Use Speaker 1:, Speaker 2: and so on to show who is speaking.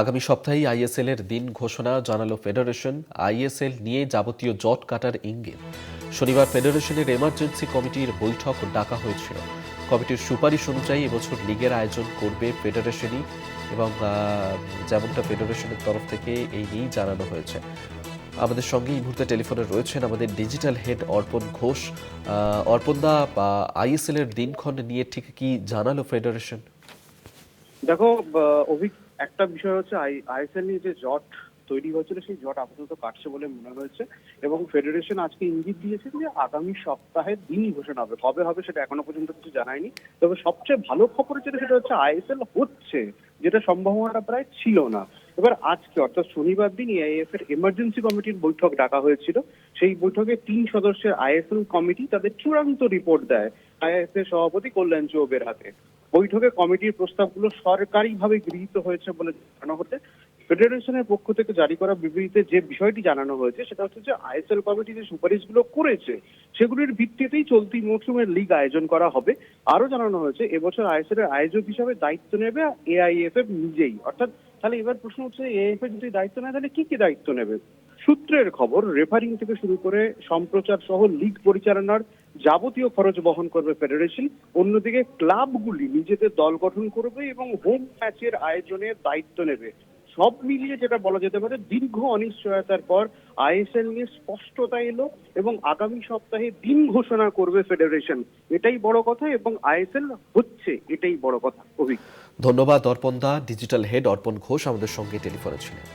Speaker 1: আগামী সপ্তাহেই আইএসএল এর দিন ঘোষণা জানালো ফেডারেশন। আইএসএল নিয়ে যাবতীয় জট কাটার ইঙ্গিত। শনিবার ফেডারেশনের এমার্জেন্সি কমিটির বৈঠক ডাকা হয়েছিল। কমিটির সুপারিশ অনুযায়ী এবছর লিগের আয়োজন করবে ফেডারেশনই, এবং যেমনটা ফেডারেশনের তরফ থেকে এই নিয়েই জানানো হয়েছে। আমাদের সঙ্গে এই মুহূর্তে টেলিফোনে রয়েছেন আমাদের ডিজিটাল হেড অর্পণ ঘোষ। অর্পণদা, আইএসএল এর দিনক্ষণ নিয়ে ঠিক কি জানালো ফেডারেশন?
Speaker 2: দেখো, অভিক, একটা বিষয় হচ্ছে আইএসএল নিয়ে যে জট তৈরি হয়েছিল সেই জট আপাতত কাটছে বলে মনে হয়েছে, এবং ফেডারেশন আজকে ইঙ্গিত দিয়েছে যে আগামী সপ্তাহে দিন ঘোষণা হবে। কবে হবে সেটা এখনো পর্যন্ত কিছু জানায়নি। তবে সবচেয়ে ভালো খবর যেটা সেটা হচ্ছে আইএসএল হচ্ছে, যেটা সম্ভাবনাটা প্রায় ছিল না। এবার আজকে অর্থাৎ শনিবার দিন এআইএফ এর এমার্জেন্সি কমিটির বৈঠক ডাকা হয়েছিল। সেই বৈঠকে 3 সদস্যের আইএসএল কমিটি তাদের চূড়ান্ত রিপোর্ট দেয় আইএএফ এর সভাপতি কল্যাণ চৌবের হাতে। বৈঠকে কমিটির প্রস্তাবগুলো সরকারিভাবে গৃহীত হয়েছে বলে জানানো হচ্ছে। ফেডারেশনের পক্ষ থেকে জারি করা বিবৃতিতে যে বিষয়টি জানানো হয়েছে সেটা হচ্ছে যে আইএসএল কমিটি যে সুপারিশগুলো করেছে সেগুলির ভিত্তিতেই চলতি মৌসুমের লিগ আয়োজন করা হবে। আরো জানানো হয়েছে এবছর আইএসএল এর আয়োজক হিসাবে দায়িত্ব নেবে এআইএফএফ নিজেই। অর্থাৎ তাহলে এবার প্রশ্ন হচ্ছে এআইএফএফ যদি দায়িত্ব নেয় তাহলে কি কি দায়িত্ব নেবে। সূত্রের খবর, রেফারিং থেকে শুরু করে সম্প্রচার সহ লিগ পরিচালনার যাবতীয় খরচ বহন করবে ফেডারেশন। অন্যদিকে ক্লাবগুলি নিজেদের দল গঠন করবে এবং হোম ম্যাচের আয়োজনের দায়িত্ব নেবে। সব মিলিয়ে যেটা বলা যেতে পারে, দীর্ঘ অনিশ্চয়তার পর আইএসএল নিয়ে স্পষ্টতা এলো এবং আগামী সপ্তাহে দিন ঘোষণা করবে ফেডারেশন। এটাই বড় কথা, এবং আইএসএল হচ্ছে, এটাই বড় কথা। অভিজ্ঞ,
Speaker 1: ধন্যবাদ অর্পণদা। ডিজিটাল হেড অর্পণ ঘোষ আমাদের সঙ্গে টেলিফোনে ছিলেন।